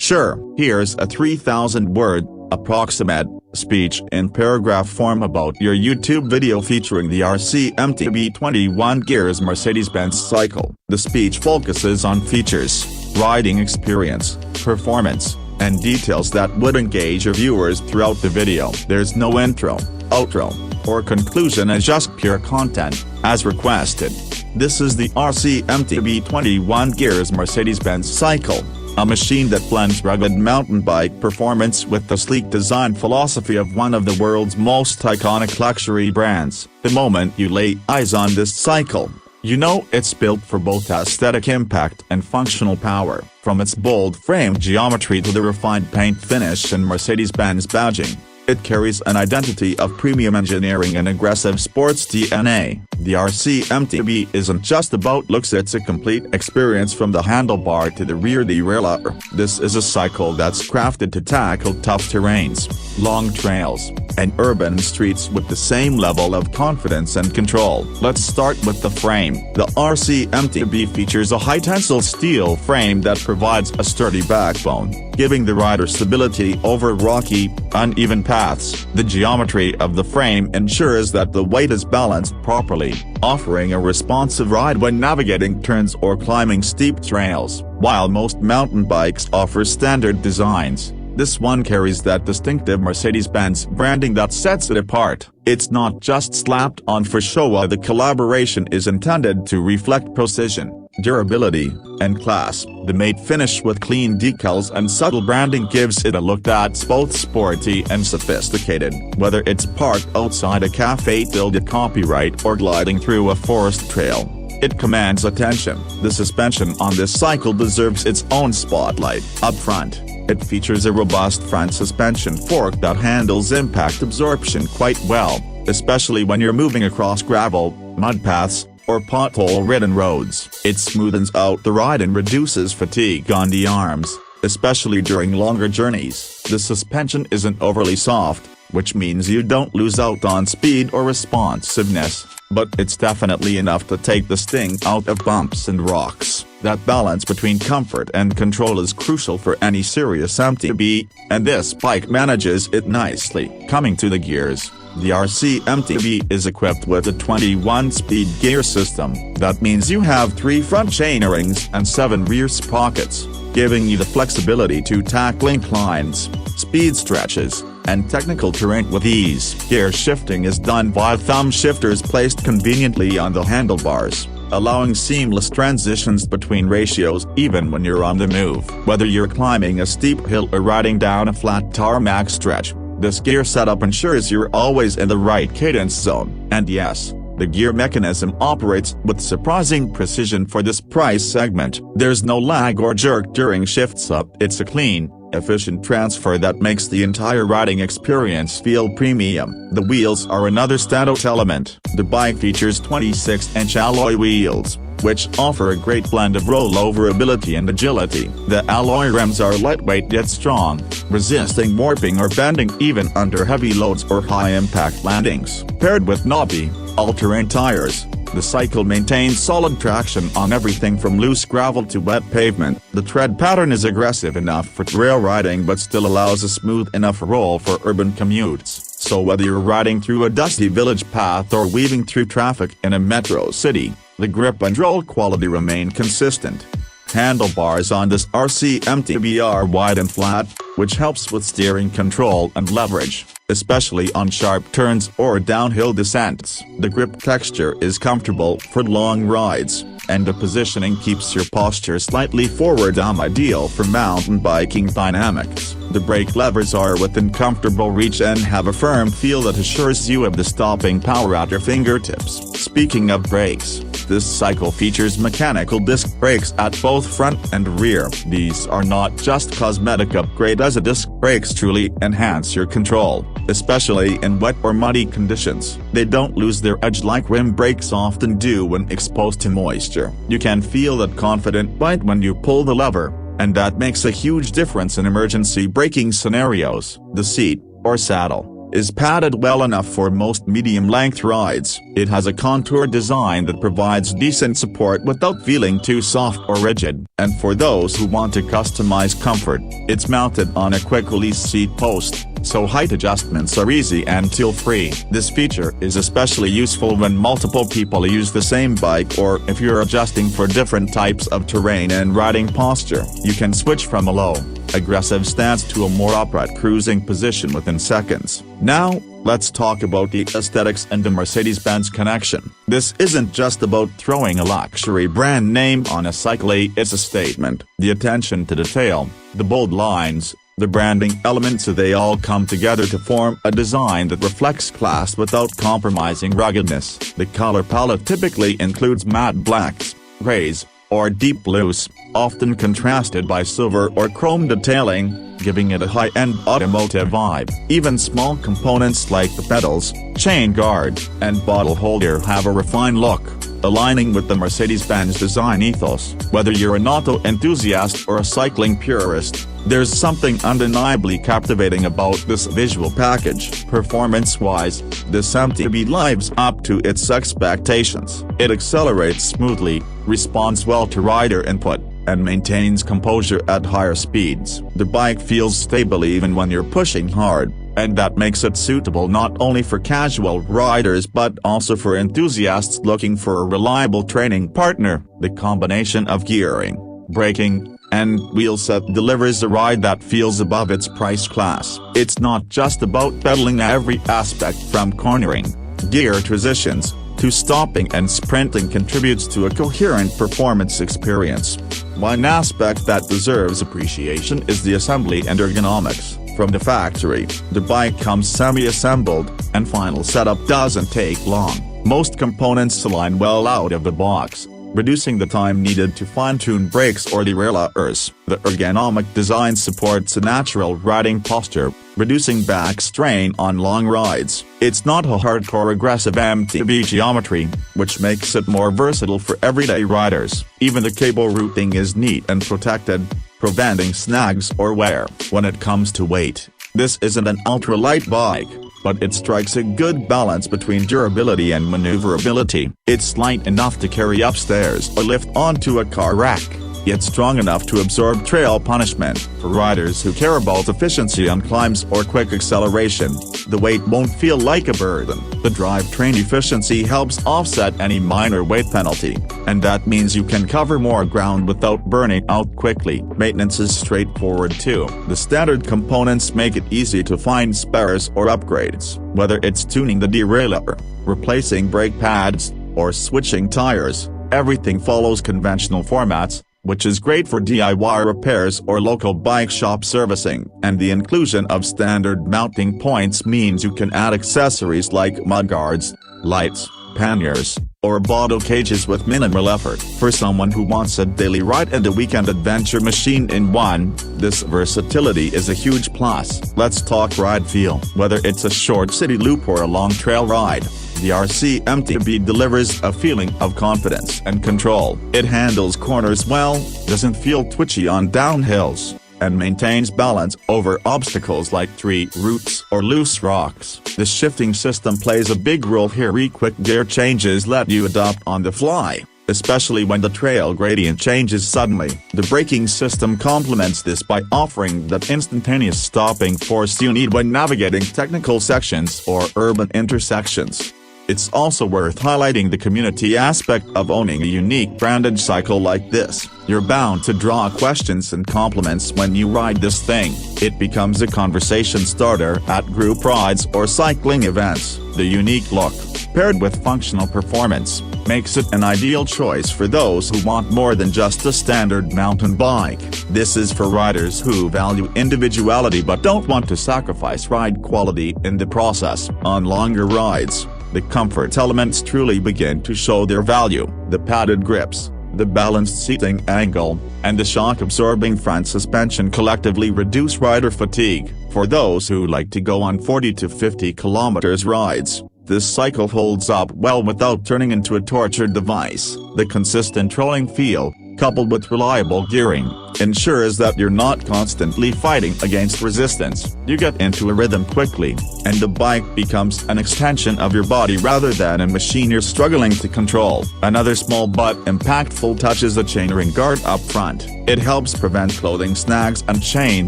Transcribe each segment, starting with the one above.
Sure, here's a 3,000-word, approximate, speech in paragraph form about your YouTube video featuring the RC MTB 21 Gears Mercedes Benz Cycle. The speech focuses on features, riding experience, performance, and details that would engage your viewers throughout the video. There's no intro, outro, or conclusion, and just pure content, as requested. This is the RC MTB 21 Gears Mercedes Benz Cycle, a machine that blends rugged mountain bike performance with the sleek design philosophy of one of the world's most iconic luxury brands. The moment you lay eyes on this cycle, you know it's built for both aesthetic impact and functional power. From its bold frame geometry to the refined paint finish and Mercedes-Benz badging, it carries an identity of premium engineering and aggressive sports DNA. The RC MTB isn't just about looks, it's a complete experience from the handlebar to the rear derailleur. This is a cycle that's crafted to tackle tough terrains, long trails, and urban streets with the same level of confidence and control. Let's start with the frame. The RC MTB features a high-tensile steel frame that provides a sturdy backbone, giving the rider stability over rocky, uneven paths. The geometry of the frame ensures that the weight is balanced properly, offering a responsive ride when navigating turns or climbing steep trails. While most mountain bikes offer standard designs, this one carries that distinctive Mercedes-Benz branding that sets it apart. It's not just slapped on for show. The collaboration is intended to reflect precision, durability, and class. The matte finish with clean decals and subtle branding gives it a look that's both sporty and sophisticated. Whether it's parked outside a cafe filled with copyright or gliding through a forest trail, it commands attention. The suspension on this cycle deserves its own spotlight. Up front, it features a robust front suspension fork that handles impact absorption quite well, especially when you're moving across gravel, mud paths, or pothole-ridden roads. It smoothens out the ride and reduces fatigue on the arms, especially during longer journeys. The suspension isn't overly soft, which means you don't lose out on speed or responsiveness, but it's definitely enough to take the sting out of bumps and rocks. That balance between comfort and control is crucial for any serious MTB, and this bike manages it nicely. Coming to the gears, the RC MTB is equipped with a 21-speed gear system. That means you have 3 front chainrings and 7 rear sprockets, giving you the flexibility to tackle inclines, speed stretches, and technical terrain with ease. Gear shifting is done via thumb shifters placed conveniently on the handlebars, allowing seamless transitions between ratios even when you're on the move. Whether you're climbing a steep hill or riding down a flat tarmac stretch, this gear setup ensures you're always in the right cadence zone. And yes, the gear mechanism operates with surprising precision for this price segment. There's no lag or jerk during shifts up. It's a clean, efficient transfer that makes the entire riding experience feel premium. The wheels are another standout element. The bike features 26-inch alloy wheels, which offer a great blend of rolloverability and agility. The alloy rims are lightweight yet strong, resisting warping or bending even under heavy loads or high-impact landings. Paired with knobby, all-terrain tires, the cycle maintains solid traction on everything from loose gravel to wet pavement. The tread pattern is aggressive enough for trail riding but still allows a smooth enough roll for urban commutes. So whether you're riding through a dusty village path or weaving through traffic in a metro city, the grip and roll quality remain consistent. Handlebars on this RC MTB are wide and flat, which helps with steering control and leverage, especially on sharp turns or downhill descents. The grip texture is comfortable for long rides, and the positioning keeps your posture slightly forward, ideal for mountain biking dynamics. The brake levers are within comfortable reach and have a firm feel that assures you of the stopping power at your fingertips. Speaking of brakes, this cycle features mechanical disc brakes at both front and rear. These are not just cosmetic upgrade, as disc brakes truly enhance your control, especially in wet or muddy conditions. They don't lose their edge like rim brakes often do when exposed to moisture. You can feel that confident bite when you pull the lever, and that makes a huge difference in emergency braking scenarios. The seat, or saddle, is padded well enough for most medium-length rides. It has a contour design that provides decent support without feeling too soft or rigid. And for those who want to customize comfort, it's mounted on a quick-release seat post, so height adjustments are easy and tool-free. This feature is especially useful when multiple people use the same bike, or if you're adjusting for different types of terrain and riding posture. You can switch from a low, aggressive stance to a more upright cruising position within seconds. Now, let's talk about the aesthetics and the Mercedes-Benz connection. This isn't just about throwing a luxury brand name on a cycle, it's a statement. The attention to detail, the bold lines, the branding elements, they all come together to form a design that reflects class without compromising ruggedness. The color palette typically includes matte blacks, grays, or deep blues, often contrasted by silver or chrome detailing, giving it a high-end automotive vibe. Even small components like the pedals, chain guard, and bottle holder have a refined look, aligning with the Mercedes-Benz design ethos. Whether you're an auto enthusiast or a cycling purist, there's something undeniably captivating about this visual package. Performance-wise, this MTB lives up to its expectations. It accelerates smoothly, responds well to rider input, and maintains composure at higher speeds. The bike feels stable even when you're pushing hard, and that makes it suitable not only for casual riders but also for enthusiasts looking for a reliable training partner. The combination of gearing, braking, and wheelset delivers a ride that feels above its price class. It's not just about pedaling. Every aspect from cornering, gear transitions, to stopping and sprinting contributes to a coherent performance experience. One aspect that deserves appreciation is the assembly and ergonomics. From the factory, the bike comes semi-assembled, and final setup doesn't take long. Most components align well out of the box, reducing the time needed to fine-tune brakes or derailleurs. The ergonomic design supports a natural riding posture, reducing back strain on long rides. It's not a hardcore aggressive MTB geometry, which makes it more versatile for everyday riders. Even the cable routing is neat and protected, preventing snags or wear. When it comes to weight, this isn't an ultra-light bike, but it strikes a good balance between durability and maneuverability. It's light enough to carry upstairs or lift onto a car rack, yet strong enough to absorb trail punishment. For riders who care about efficiency on climbs or quick acceleration, the weight won't feel like a burden. The drivetrain efficiency helps offset any minor weight penalty, and that means you can cover more ground without burning out quickly. Maintenance is straightforward too. The standard components make it easy to find spares or upgrades. Whether it's tuning the derailleur, replacing brake pads, or switching tires, everything follows conventional formats, which is great for DIY repairs or local bike shop servicing. And the inclusion of standard mounting points means you can add accessories like mudguards, lights, panniers, or bottle cages with minimal effort. For someone who wants a daily ride and a weekend adventure machine in one, this versatility is a huge plus. Let's talk ride feel. Whether it's a short city loop or a long trail ride, the RC MTB delivers a feeling of confidence and control. It handles corners well, doesn't feel twitchy on downhills, and maintains balance over obstacles like tree roots or loose rocks. The shifting system plays a big role here. Quick gear changes let you adapt on the fly, especially when the trail gradient changes suddenly. The braking system complements this by offering that instantaneous stopping force you need when navigating technical sections or urban intersections. It's also worth highlighting the community aspect of owning a unique branded cycle like this. You're bound to draw questions and compliments when you ride this thing. It becomes a conversation starter at group rides or cycling events. The unique look, paired with functional performance, makes it an ideal choice for those who want more than just a standard mountain bike. This is for riders who value individuality but don't want to sacrifice ride quality in the process. On longer rides, the comfort elements truly begin to show their value. The padded grips, the balanced seating angle, and the shock-absorbing front suspension collectively reduce rider fatigue. For those who like to go on 40 to 50 kilometers rides, this cycle holds up well without turning into a tortured device. The consistent rolling feel, coupled with reliable gearing, ensures that you're not constantly fighting against resistance. You get into a rhythm quickly, and the bike becomes an extension of your body rather than a machine you're struggling to control. Another small but impactful touch is the chainring guard up front. It helps prevent clothing snags and chain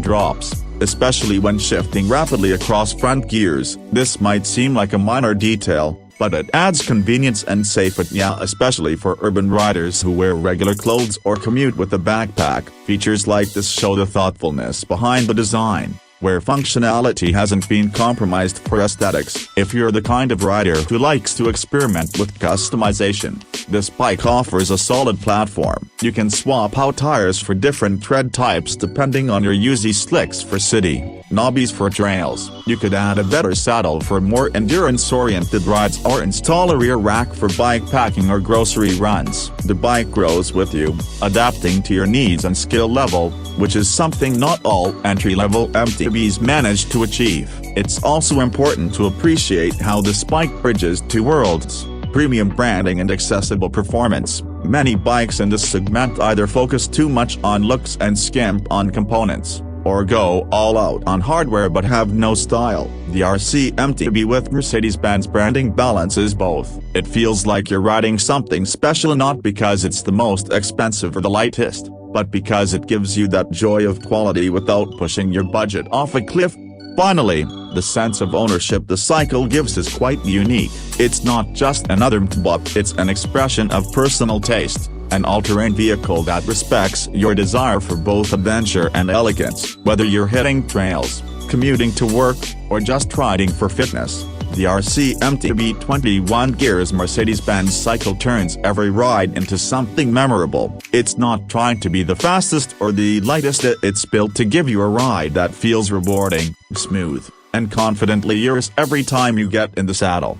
drops, especially when shifting rapidly across front gears. This might seem like a minor detail, but it adds convenience and safety, especially for urban riders who wear regular clothes or commute with a backpack. Features like this show the thoughtfulness behind the design, where functionality hasn't been compromised for aesthetics. If you're the kind of rider who likes to experiment with customization, this bike offers a solid platform. You can swap out tires for different tread types depending on your use, slicks for city, knobbies for trails. You could add a better saddle for more endurance-oriented rides or install a rear rack for bike packing or grocery runs. The bike grows with you, adapting to your needs and skill level, which is something not all entry-level MTBs manage to achieve. It's also important to appreciate how this bike bridges two worlds: premium branding and accessible performance. Many bikes in this segment either focus too much on looks and skimp on components, or go all out on hardware but have no style. The RC MTB with Mercedes-Benz branding balances both. It feels like you're riding something special, not because it's the most expensive or the lightest, but because it gives you that joy of quality without pushing your budget off a cliff. Finally, the sense of ownership the Cycle gives is quite unique. It's not just another MTB, it's an expression of personal taste, an all-terrain vehicle that respects your desire for both adventure and elegance. Whether you're hitting trails, commuting to work, or just riding for fitness, the RC MTB 21 Gears Mercedes Benz Cycle turns every ride into something memorable. It's not trying to be the fastest or the lightest, it's built to give you a ride that feels rewarding, smooth, and confidently yours every time you get in the saddle.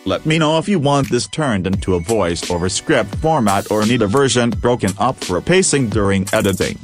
Let me know if you want this turned into a voice-over script format or need a version broken up for pacing during editing.